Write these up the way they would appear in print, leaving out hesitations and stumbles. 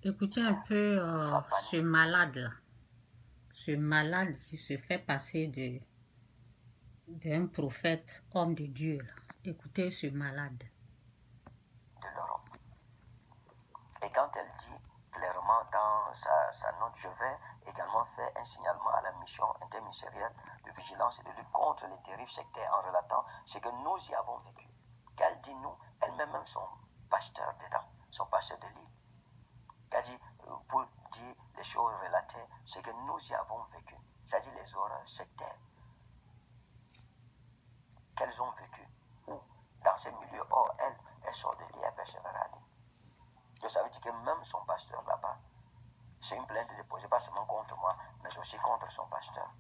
Écoutez un peu ce malade-là. Ce malade qui se fait passer d'un prophète, homme de Dieu. Là. Écoutez ce malade. De l'Europe. Et quand elle dit clairement dans sa note, je vais également faire un signalement à la mission interministérielle de vigilance et de lutte contre les dérives sectaires en relatant ce que nous y avons vécu. Qu'elle dit nous, elle-même son pasteur dedans, son pasteur de l'île. Qu'elle dit, pour dire les choses relatées, ce que nous y avons vécu, c'est-à-dire les horreurs sectaires qu'elles ont vécues, ou dans ces milieux, or elle sort de l'île, elle persévère. Donc ça veut dire que même son pasteur là-bas, c'est une plainte déposée pas seulement contre moi, mais aussi contre son pasteur.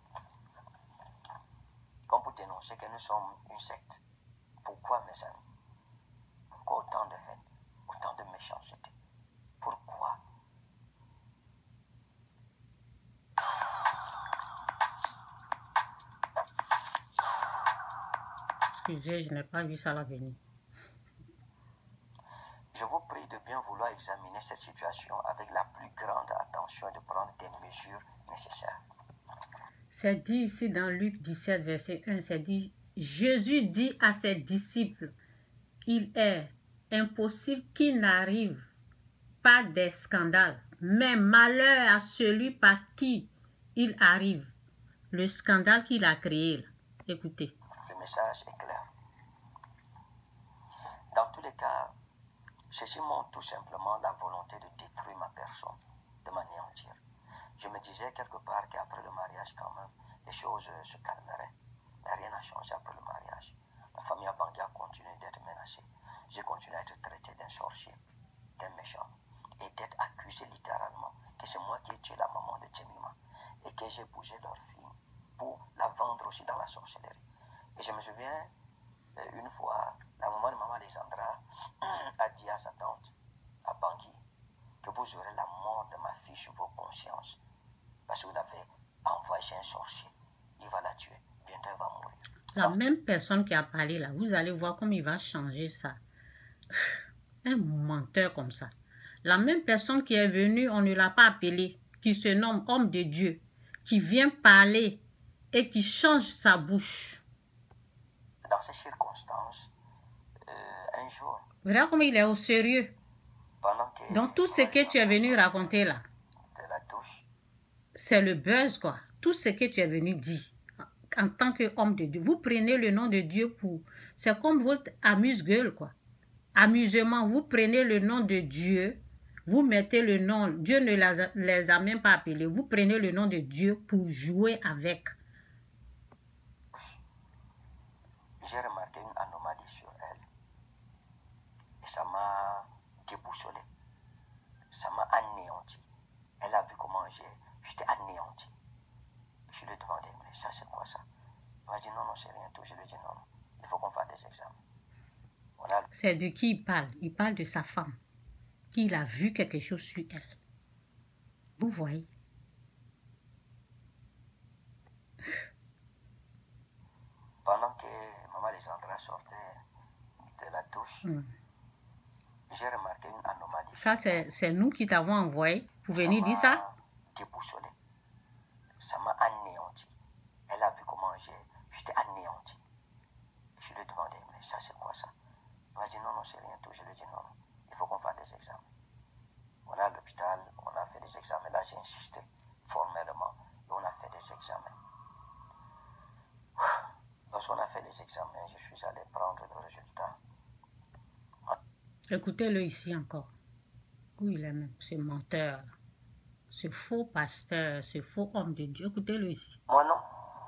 Comme pour dénoncer que nous sommes une secte. Pourquoi, mes amis? Pourquoi autant de haine, autant de méchanceté? Pourquoi? Excusez, je n'ai pas vu ça là venir. Je vous prie de bien vouloir examiner cette situation avec la plus grande attention et de prendre des mesures nécessaires. C'est dit ici dans Luc 17, verset 1, c'est dit, Jésus dit à ses disciples, il est impossible qu'il n'arrive pas des scandales, mais malheur à celui par qui il arrive. Le scandale qu'il a créé. Là. Écoutez. Le message est clair. Dans tous les cas, ceci montre tout simplement la volonté de détruire ma personne, de m'anéantir. Je me disais quelque part qu'après le mariage, quand même, les choses se calmeraient. Mais rien n'a changé après le mariage. La famille Abangi a continué d'être menacée. J'ai continué à être traité d'un sorcier, d'un méchant, et d'être accusé littéralement que c'est moi qui ai tué la maman de Jemima et que j'ai bougé leur fille pour la vendre aussi dans la sorcellerie. Et je me souviens, une fois, la maman de maman Alexandra a dit à sa tante, à Bangui, que vous aurez la mort de ma fille sur vos consciences. Parce que vous l'avez envoyé chez un sorcier. Il va la tuer. Bientôt, elle va mourir. La même personne qui a parlé là, vous allez voir comment il va changer ça. Un menteur comme ça. La même personne qui est venue, on ne l'a pas appelé, qui se nomme homme de Dieu, qui vient parler et qui change sa bouche. Dans ces circonstances, un jour... Voilà comment il est au sérieux. Donc tout ce que tu es venu raconter là, c'est le buzz quoi. Tout ce que tu es venu dire en tant qu'homme de Dieu. Vous prenez le nom de Dieu pour... C'est comme votre amuse-gueule quoi. Amusement, vous prenez le nom de Dieu, vous mettez le nom, Dieu ne les a même pas appelés, vous prenez le nom de Dieu pour jouer avec. J'ai remarqué une anomalie sur elle et ça m'a déboussolé, ça m'a anéanti. Elle a vu comment j'étais anéanti. Je lui ai demandé, mais ça c'est quoi ça? Elle m'a dit non, c'est rien tout. Je lui ai dit non, il faut qu'on fasse des examens. C'est de qui il parle? Il parle de sa femme. Qu'il a vu quelque chose sur elle. Vous voyez? Pendant que maman Alexandra sortait de la douche, j'ai remarqué une anomalie. Ça, c'est nous qui t'avons envoyé pour venir dire ça? Déboussolé. Ça m'a anéanti. Elle a vu comment j'étais anéanti. Je lui ai demandé, mais ça c'est quoi ça? Elle m'a dit non, c'est rien tout. Je lui ai dit non, il faut qu'on fasse des examens. On est à l'hôpital, on a fait des examens. Là, j'ai insisté formellement et on a fait des examens. Lorsqu'on a fait les examens, je suis allé prendre le résultat. Écoutez-le ici encore. Où il est même, ce menteur, ce faux pasteur, ce faux homme de Dieu. Écoutez-le ici. Moi non,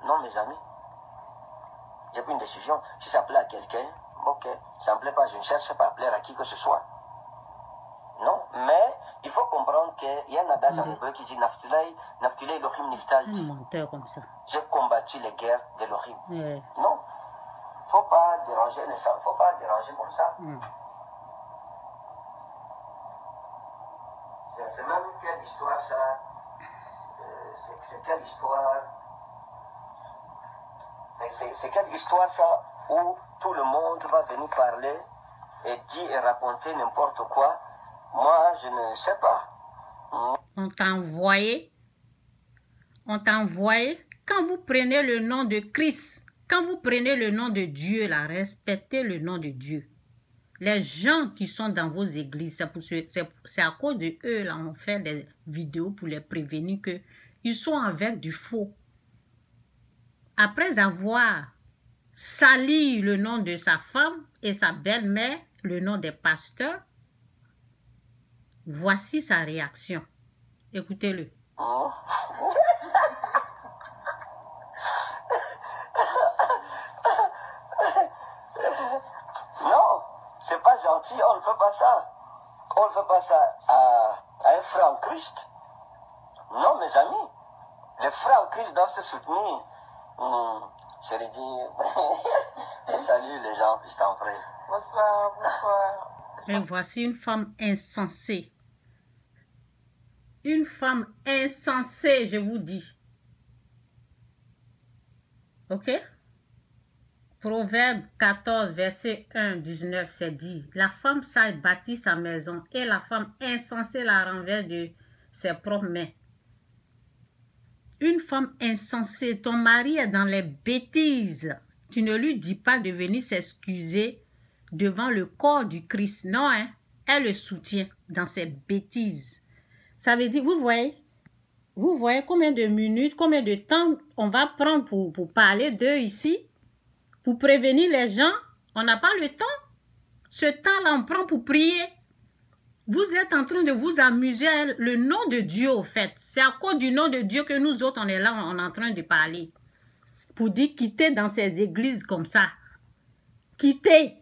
non mes amis. J'ai pris une décision. Si ça plaît à quelqu'un, ok. Ça ne me plaît pas, je ne cherche pas à plaire à qui que ce soit. Non, mais il faut comprendre qu'il y a un adage en hébreu qui dit Naftulay Elohim Niftalti. Un menteur comme ça. J'ai combattu les guerres d'Elohim. Non, faut pas déranger les gens, faut pas déranger comme ça. C'est même quelle histoire ça? C'est quelle histoire? C'est quelle histoire ça où tout le monde va venir parler et dire et raconter n'importe quoi? Moi, je ne sais pas. On t'a envoyé. On t'a envoyé. Quand vous prenez le nom de Christ, quand vous prenez le nom de Dieu, là, respectez le nom de Dieu. Les gens qui sont dans vos églises, c'est à cause de eux, là, on fait des vidéos pour les prévenir que ils sont avec du faux. Après avoir sali le nom de sa femme et sa belle-mère, le nom des pasteurs, voici sa réaction. Écoutez-le. Non, c'est pas gentil, on ne fait pas ça. On ne fait pas ça à un frère en Christ. Non, mes amis, les frères en Christ doivent se soutenir. Je lui dis, salut les gens, je t'en prie. Bonsoir, bonsoir. Et voici une femme insensée. Une femme insensée, je vous dis. Ok? Proverbe 14, verset 1, 19, c'est dit. La femme sage bâtit sa maison et la femme insensée la renverse de ses propres mains. Une femme insensée, ton mari est dans les bêtises. Tu ne lui dis pas de venir s'excuser devant le corps du Christ. Non, hein? Elle le soutient dans ses bêtises. Ça veut dire, vous voyez combien de minutes, combien de temps on va prendre pour parler d'eux ici, pour prévenir les gens. On n'a pas le temps. Ce temps-là, on prend pour prier. Vous êtes en train de vous amuser à le nom de Dieu, au fait. C'est à cause du nom de Dieu que nous autres, on est là, on est en train de parler. Pour dire quittez dans ces églises comme ça. Quittez.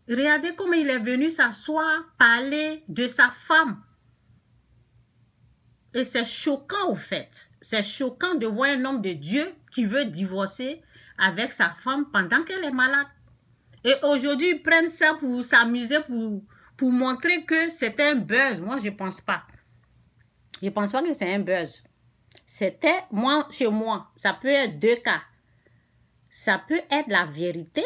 Regardez comment il est venu s'asseoir, parler de sa femme. Et c'est choquant, au fait. C'est choquant de voir un homme de Dieu qui veut divorcer avec sa femme pendant qu'elle est malade. Et aujourd'hui, ils prennent ça pour s'amuser, pour montrer que c'est un buzz. Moi, je ne pense pas. Je ne pense pas que c'est un buzz. C'était, moi, chez moi, ça peut être deux cas. Ça peut être la vérité.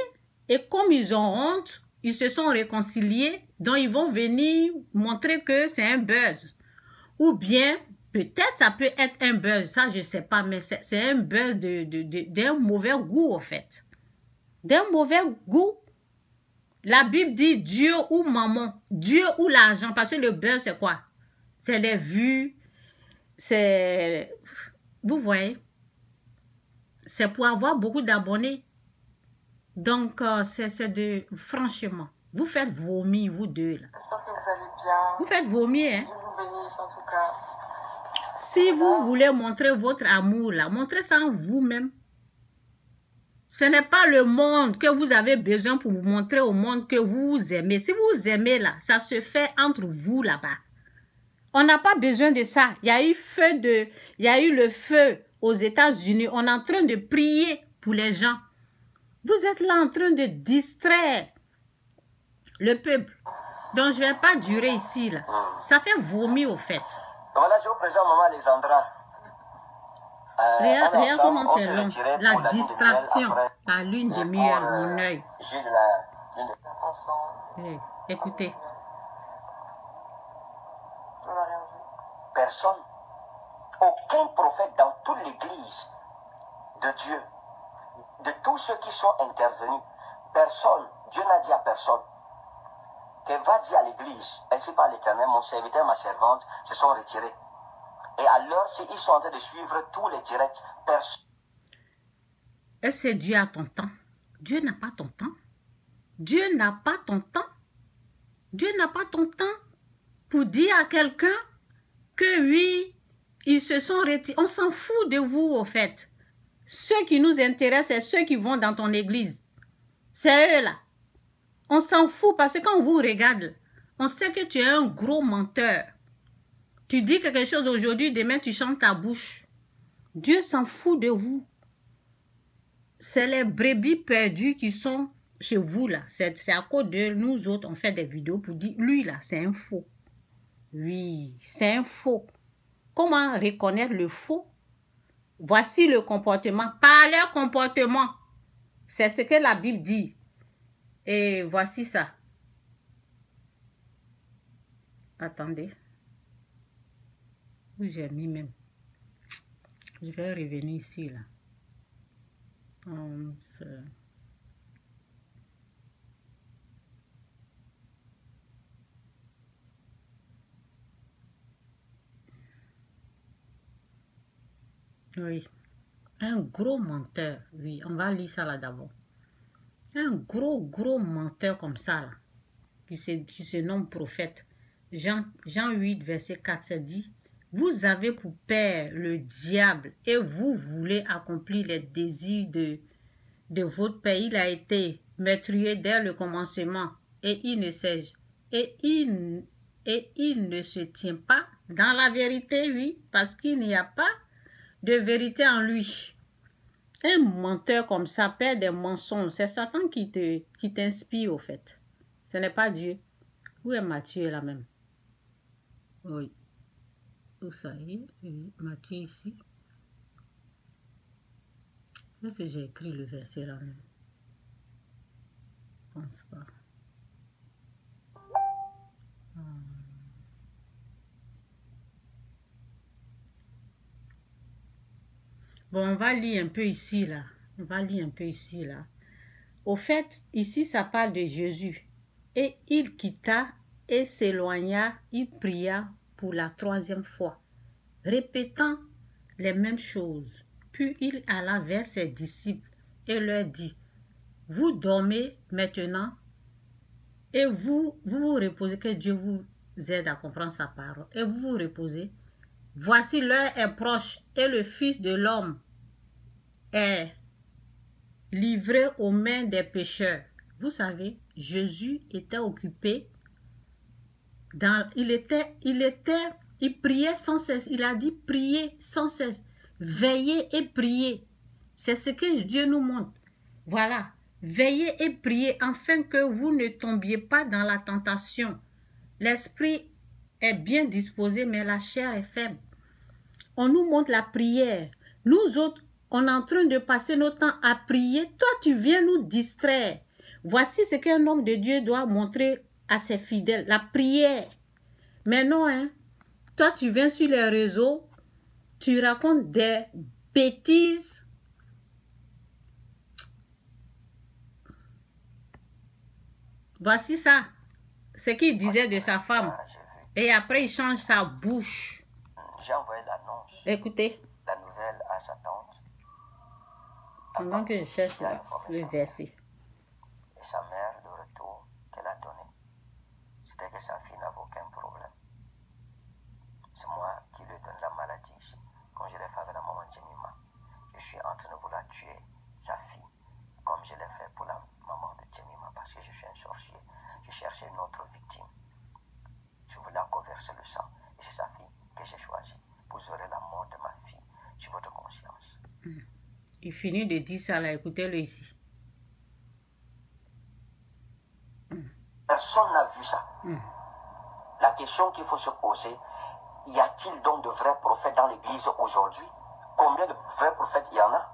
Et comme ils ont honte, ils se sont réconciliés. Donc, ils vont venir montrer que c'est un buzz. Ou bien, peut-être ça peut être un buzz. Ça, je ne sais pas. Mais c'est un buzz d'un mauvais goût, en fait. D'un mauvais goût. La Bible dit Dieu ou maman, Dieu ou l'argent, parce que le beurre, c'est quoi? C'est les vues, c'est... Vous voyez? C'est pour avoir beaucoup d'abonnés. Donc, c'est de... Franchement, vous faites vomir, vous deux, là. J'espère que vous allez bien. Vous faites vomir, hein? Dieu vous bénisse en tout cas. Si vous voulez montrer votre amour, là, montrez ça en vous-même. Ce n'est pas le monde que vous avez besoin pour vous montrer au monde que vous aimez. Si vous aimez là, ça se fait entre vous là-bas. On n'a pas besoin de ça. Il y a eu le feu aux États-Unis. On est en train de prier pour les gens. Vous êtes là en train de distraire le peuple. Donc je ne vais pas durer ici là. Ça fait vomir au fait. Voilà, je vous présente Maman Alexandra. Regarde comment c'est long. La distraction, la lune de miel, mon œil. Hey, écoutez. On n'a rien vu. Personne, aucun prophète dans toute l'église de Dieu, de tous ceux qui sont intervenus, personne, Dieu n'a dit à personne que va dire à l'église, ainsi par l'Éternel, mon serviteur, ma servante se sont retirés. Et alors, ils sont en train de suivre tous les directs. Est-ce que Dieu a ton temps? Dieu n'a pas ton temps. Dieu n'a pas ton temps. Dieu n'a pas ton temps pour dire à quelqu'un que oui, ils se sont retirés. On s'en fout de vous, au fait. Ceux qui nous intéressent, c'est ceux qui vont dans ton église. C'est eux là. On s'en fout parce que quand on vous regarde, on sait que tu es un gros menteur. Tu dis quelque chose aujourd'hui, demain tu chantes ta bouche. Dieu s'en fout de vous. C'est les brebis perdues qui sont chez vous là. C'est à cause de nous autres, on fait des vidéos pour dire, lui là, c'est un faux. Oui, c'est un faux. Comment reconnaître le faux? Voici le comportement. Par leur comportement. C'est ce que la Bible dit. Et voici ça. Attendez. Où j'ai mis même. Je vais revenir ici, là. Oui. Un gros menteur. Oui, on va lire ça là d'abord. Un gros menteur comme ça, là, qui se nomme prophète. Jean 8, verset 4, ça dit, « Vous avez pour père le diable et vous voulez accomplir les désirs de votre père. Il a été meurtrier dès le commencement et il ne se tient pas dans la vérité, oui, parce qu'il n'y a pas de vérité en lui. » Un menteur comme ça, père des mensonges, c'est Satan qui t'inspire au fait. Ce n'est pas Dieu. Où est Matthieu là même? Oui. Où ça y est? Oui. Matthieu ici. Est-ce que j'ai écrit le verset là même? Je pense pas. Bon, on va lire un peu ici là. On va lire un peu ici là. Au fait, ici ça parle de Jésus. Et il quitta et s'éloigna, il pria pour la 3e fois, répétant les mêmes choses. Puis il alla vers ses disciples et leur dit, « Vous dormez maintenant et vous vous reposez, que Dieu vous aide à comprendre sa parole. Et vous vous reposez. Voici l'heure est proche et le Fils de l'homme est livré aux mains des pécheurs. » Vous savez, Jésus était occupé. Il priait sans cesse. Il a dit prier sans cesse. Veillez et priez. C'est ce que Dieu nous montre. Voilà. Veillez et priez afin que vous ne tombiez pas dans la tentation. L'esprit est bien disposé, mais la chair est faible. On nous montre la prière. Nous autres, on est en train de passer notre temps à prier. Toi, tu viens nous distraire. Voici ce qu'un homme de Dieu doit montrer à ses fidèles. La prière. Mais non, hein. Toi, tu viens sur les réseaux. Tu racontes des bêtises. Voici ça. Ce qu'il disait de sa femme. Et après, il change sa bouche. J'ai envoyé l'annonce. Écoutez. La nouvelle à sa tante. Pendant que je cherche le verset. Et sa mère, le retour qu'elle a donné, c'était que sa fille n'avait aucun problème. C'est moi qui lui donne la maladie ici, comme je l'ai fait avec la maman Jemima. Je suis en train de vouloir tuer sa fille, comme je l'ai fait pour la maman de Jemima, parce que je suis un sorcier. Je cherchais une autre victime. Je voulais encore verser le sang. Et c'est sa fille que j'ai choisie. Vous aurez la mort de ma fille sur votre conscience. Il finit de dire ça là, écoutez-le ici. Personne n'a vu ça. La question qu'il faut se poser, y a-t-il donc de vrais prophètes dans l'église aujourd'hui? Combien de vrais prophètes il y en a?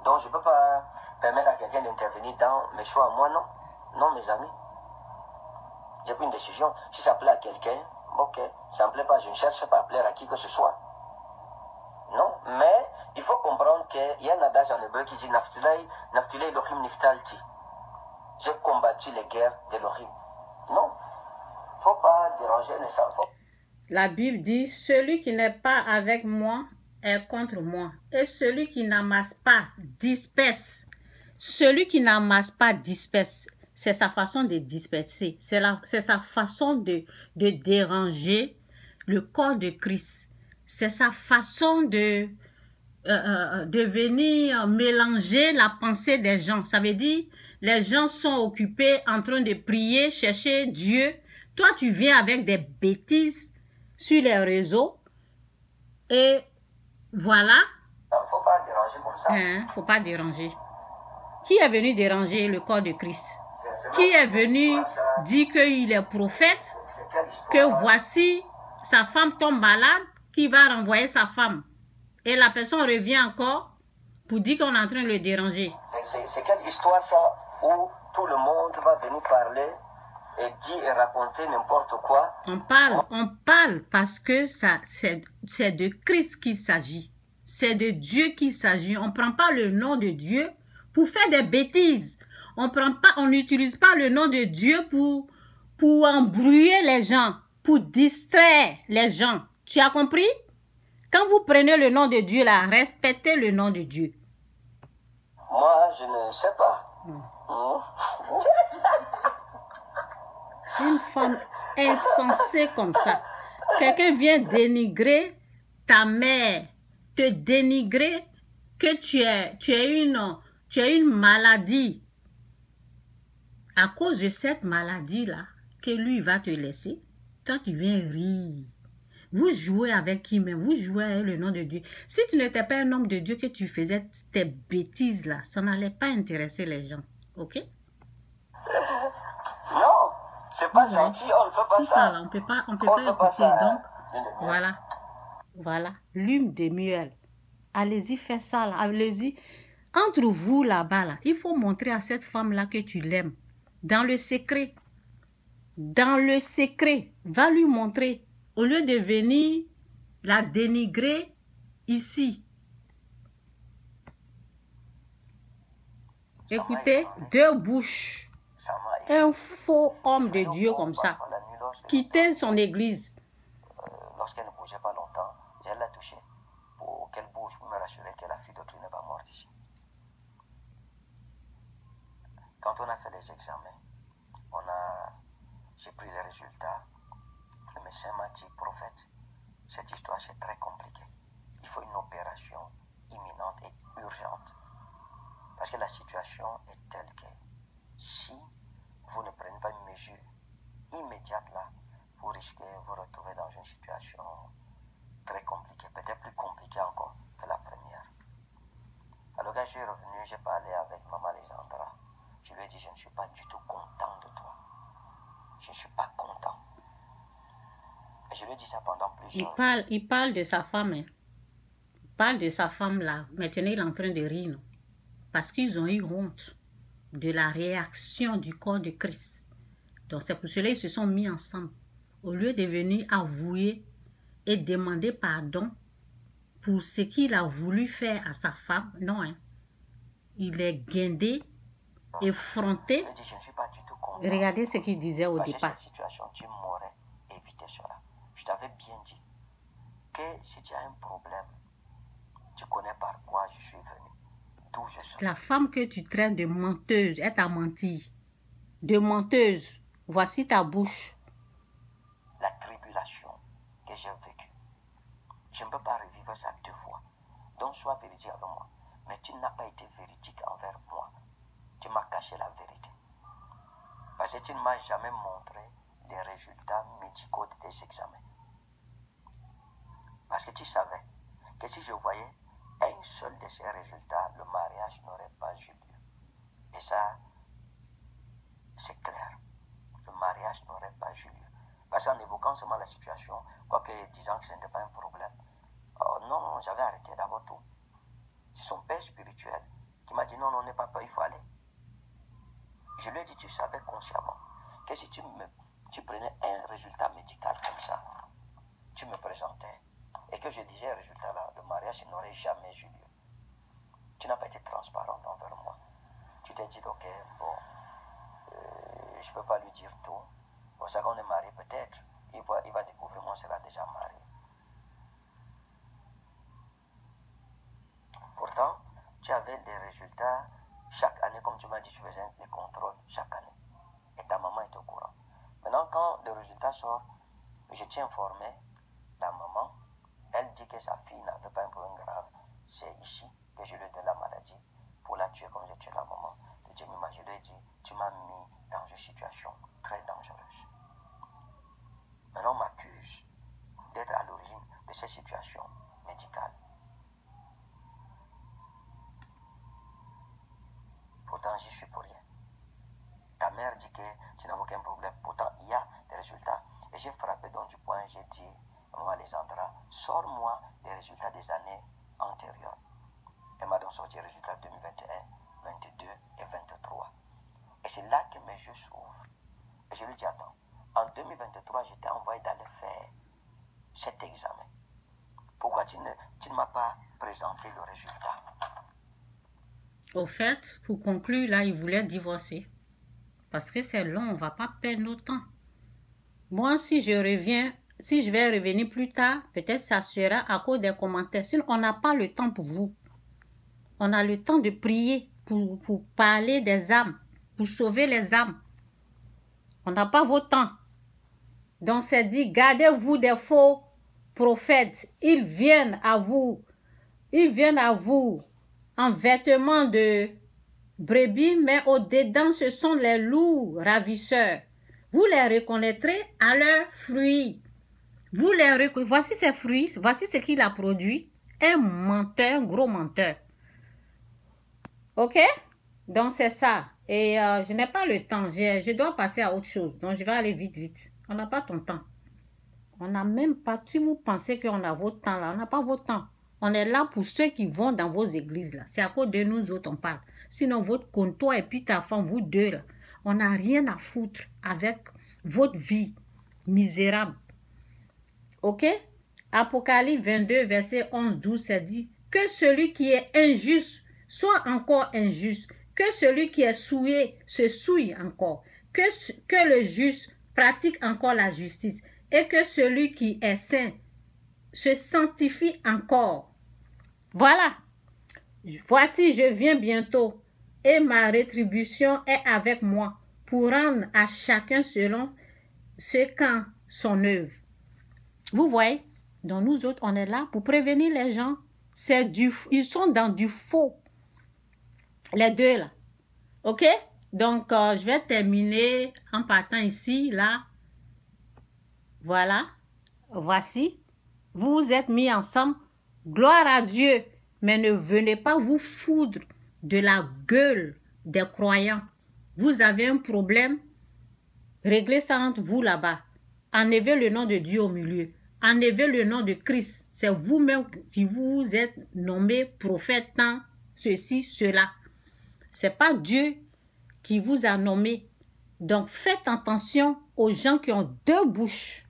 Donc je ne peux pas permettre à quelqu'un d'intervenir dans mes choix. Moi, non. Non, mes amis. J'ai pris une décision. Si ça plaît à quelqu'un, ok. Ça ne me plaît pas, je ne cherche pas à plaire à qui que ce soit. Non, mais il faut comprendre qu'il y a un adage en hébreu qui dit Naftulay Elohim Niftalti. J'ai combattu les guerres d'Elohim. Non. Il ne faut pas déranger les enfants. La Bible dit, celui qui n'est pas avec moi est contre moi. Et celui qui n'amasse pas, disperse. Celui qui n'amasse pas, disperse. C'est sa façon de disperser. C'est sa façon de déranger le corps de Christ. C'est sa façon de venir mélanger la pensée des gens. Ça veut dire, les gens sont occupés en train de prier, chercher Dieu. Toi, tu viens avec des bêtises sur les réseaux. Et voilà. Il ne faut pas déranger comme ça. Faut pas déranger. Qui est venu déranger le corps de Christ? Qui est venu dire qu'il est prophète, que voici sa femme tombe malade, qui va renvoyer sa femme. Et la personne revient encore pour dire qu'on est en train de le déranger. C'est quelle histoire ça où tout le monde va venir parler et dire et raconter n'importe quoi? On parle parce que c'est de Christ qu'il s'agit. C'est de Dieu qu'il s'agit. On ne prend pas le nom de Dieu pour faire des bêtises. On n'utilise pas le nom de Dieu pour embrouiller les gens, pour distraire les gens. Tu as compris? Quand vous prenez le nom de Dieu là, respectez le nom de Dieu. Moi, je ne sais pas. Une femme insensée comme ça. Quelqu'un vient dénigrer ta mère, te dénigrer que tu as une maladie. À cause de cette maladie-là, que lui va te laisser, toi tu viens rire. Vous jouez avec qui même? Vous jouez avec le nom de Dieu. Si tu n'étais pas un homme de Dieu, que tu faisais tes bêtises-là, ça n'allait pas intéresser les gens. Ok? Non, c'est pas gentil, on ne peut pas tout ça. Là, on peut pas écouter. Ça, donc, voilà. Lune de miel. Allez-y, faites ça là. Allez-y. Entre vous là-bas, là, il faut montrer à cette femme-là que tu l'aimes. Dans le secret. Dans le secret. Va lui montrer. Au lieu de venir la dénigrer ici. Écoutez, deux bouches. Un faux homme de Dieu comme ça. Quitter son église. Lorsqu'elle ne bougeait pas longtemps, j'allais la toucher pour qu'elle bouge, pour me rassurer que la fille d'autrui n'est pas morte ici. Quand on a fait les examens, j'ai pris les résultats. Le médecin m'a dit, prophète, cette histoire c'est très compliqué. Il faut une opération imminente et urgente. Parce que la situation est telle que si vous ne prenez pas une mesure immédiate là, vous risquez de vous retrouver dans une situation très compliquée, peut-être plus compliquée encore que la première. Alors quand je suis revenu, j'ai parlé avec maman Alexandra. Je lui ai dit, je ne suis pas du tout content de toi. Je ne suis pas content. Et je lui ai dit ça pendant plusieurs jours. Il parle de sa femme. Hein. Il parle de sa femme là. Maintenant, il est en train de rire. Non? Parce qu'ils ont eu honte de la réaction du corps de Christ. Donc c'est pour cela qu'ils se sont mis ensemble. Au lieu de venir avouer et demander pardon pour ce qu'il a voulu faire à sa femme, non. Hein. Il est guindé, effronté. Je ne suis pas du tout content. Regardez ce qu'il disait au départ. Cette situation, tu m'aurais évité cela. Je t'avais bien dit que si tu as un problème, tu connais par quoi je suis venu, d'où je suis. La femme que tu traites de menteuse, elle t'a menti. De menteuse, voici ta bouche. La tribulation que j'ai vécue, je ne peux pas revivre ça 2 fois. Donc sois véridique avec moi. Mais tu n'as pas été véridique envers moi. Tu m'as caché la vérité. Parce que tu ne m'as jamais montré les résultats médicaux de tes examens. Parce que tu savais que si je voyais un seul de ces résultats, le mariage n'aurait pas eu lieu. Et ça, c'est clair. Le mariage n'aurait pas eu lieu. Parce qu'en évoquant seulement la situation, quoique disant que ce n'était pas un problème, non, j'avais arrêté d'abord tout. C'est son père spirituel qui m'a dit non, n'aie pas peur, il faut aller. Je lui ai dit, tu savais consciemment que si tu prenais un résultat médical comme ça, tu me présentais et que je disais le résultat là, le mariage n'aurait jamais eu lieu. Tu n'as pas été transparent envers moi. Tu t'es dit, ok, bon, je ne peux pas lui dire tout. Pour ça qu'on est marié, peut-être, il va découvrir qu'on sera déjà marié. Pourtant, tu avais des résultats chaque année, comme tu m'as dit, tu faisais des contrôles chaque année. Et ta maman est au courant. Maintenant, quand le résultat sort, je t'ai informé, la maman, elle dit que sa fille n'avait pas un problème grave. C'est ici que je lui donne la maladie pour la tuer comme j'ai tué la maman de Jemima. Je lui ai dit, tu m'as mis dans une situation très dangereuse. Maintenant, on m'accuse d'être à l'origine de cette situation médicale. maintenant j'y suis pour rien. Ta mère dit que tu n'as aucun problème. Pourtant, il y a des résultats. Et j'ai frappé donc du poing, j'ai dit, moi, Alexandra, sors-moi les résultats des années antérieures. Elle m'a donc sorti les résultats 2021, 22 et 23. Et c'est là que mes yeux s'ouvrent. Et je lui dis, attends, en 2023, j'étais envoyé d'aller faire cet examen. Pourquoi tu ne m'as pas présenté le résultat? Au fait, pour conclure, là, il voulait divorcer. Parce que c'est long, on ne va pas perdre notre temps. Moi, si je vais revenir plus tard, peut-être ça sera à cause des commentaires. Sinon, on n'a pas le temps pour vous. On a le temps de prier pour parler des âmes, pour sauver les âmes. On n'a pas votre temps. Donc, c'est dit, gardez-vous des faux prophètes. Ils viennent à vous en vêtements de brebis, mais au-dedans, ce sont les loups ravisseurs. Vous les reconnaîtrez à leurs fruits. Voici ses fruits, voici ce qu'il a produit. Un menteur, un gros menteur. Ok? Donc, c'est ça. Et je n'ai pas le temps. Je dois passer à autre chose. Donc, je vais aller vite, vite. On n'a pas ton temps. On n'a même pas... Si vous pensez qu'on a votre temps là, on n'a pas votre temps. On est là pour ceux qui vont dans vos églises là. C'est à cause de nous autres on parle. Sinon, votre comptoir et puis ta femme, vous deux là, on n'a rien à foutre avec votre vie misérable. Ok? Apocalypse 22, verset 11-12, c'est dit que celui qui est injuste soit encore injuste, que celui qui est souillé se souille encore, que le juste pratique encore la justice, et que celui qui est saint se sanctifie encore. Voilà. Voici, je viens bientôt, et ma rétribution est avec moi, pour rendre à chacun selon ce qu'en son œuvre. Vous voyez? Donc nous autres, on est là pour prévenir les gens. Ils sont dans du faux. Les deux là. Ok? Donc, je vais terminer en partant ici, là. Voilà. Voici. Vous vous êtes mis ensemble. Gloire à Dieu. Mais ne venez pas vous foudre de la gueule des croyants. Vous avez un problème. Réglez ça entre vous là-bas. Enlevez le nom de Dieu au milieu. Enlevez le nom de Christ. C'est vous-même qui vous êtes nommé prophète, tant ceci, cela. C'est pas Dieu qui vous a nommé. Donc, faites attention aux gens qui ont deux bouches.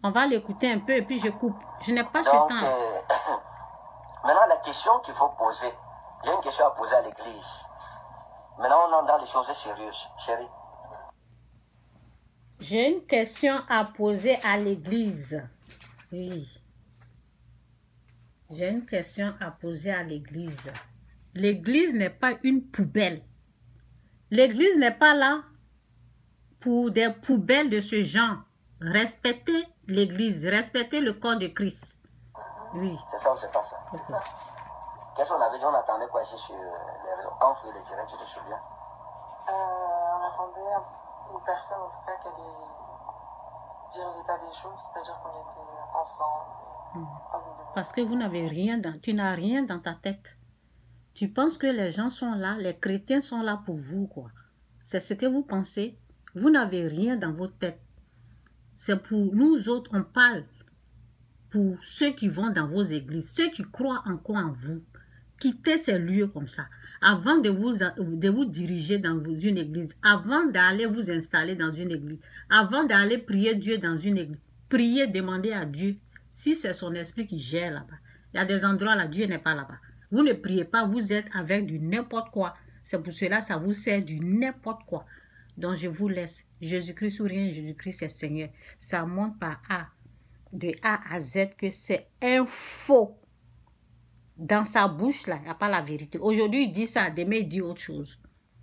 On va l'écouter un peu et puis je coupe. Je n'ai pas ce temps. Maintenant, la question qu'il faut poser, il y a une question à poser à l'église. Maintenant, on entre dans les choses sérieuses, chérie. J'ai une question à poser à l'église. Oui. J'ai une question à poser à l'église. L'église n'est pas une poubelle. L'église n'est pas là pour des poubelles de ce genre. Respectez l'église, respectez le corps de Christ. Oui. C'est ça ou c'est pas ça? Okay. C'est ça. Qu'est-ce qu'on avait dit? On attendait quoi ici sur les réseaux? Quand on fait le direct, tu te souviens? On attendait une personne, en tout cas, qui allait dire l'état des choses, c'est-à-dire qu'on était ensemble. Parce que vous n'avez rien tu n'as rien dans ta tête. Tu penses que les gens sont là, les chrétiens sont là pour vous, quoi. C'est ce que vous pensez. Vous n'avez rien dans votre tête. C'est pour nous autres, on parle pour ceux qui vont dans vos églises, ceux qui croient encore en vous. Quittez ces lieux comme ça. Avant de vous diriger dans une église, avant d'aller vous installer dans une église, avant d'aller prier Dieu dans une église, priez, demandez à Dieu si c'est son esprit qui gère là-bas. Il y a des endroits là, Dieu n'est pas là-bas. Vous ne priez pas, vous êtes avec du n'importe quoi. C'est pour cela ça vous sert du n'importe quoi. Donc je vous laisse. Jésus-Christ ou rien, Jésus-Christ c'est Seigneur. Ça montre par A, de A à Z que c'est un faux. Dans sa bouche là, il n'y a pas la vérité. Aujourd'hui il dit ça, demain il dit autre chose.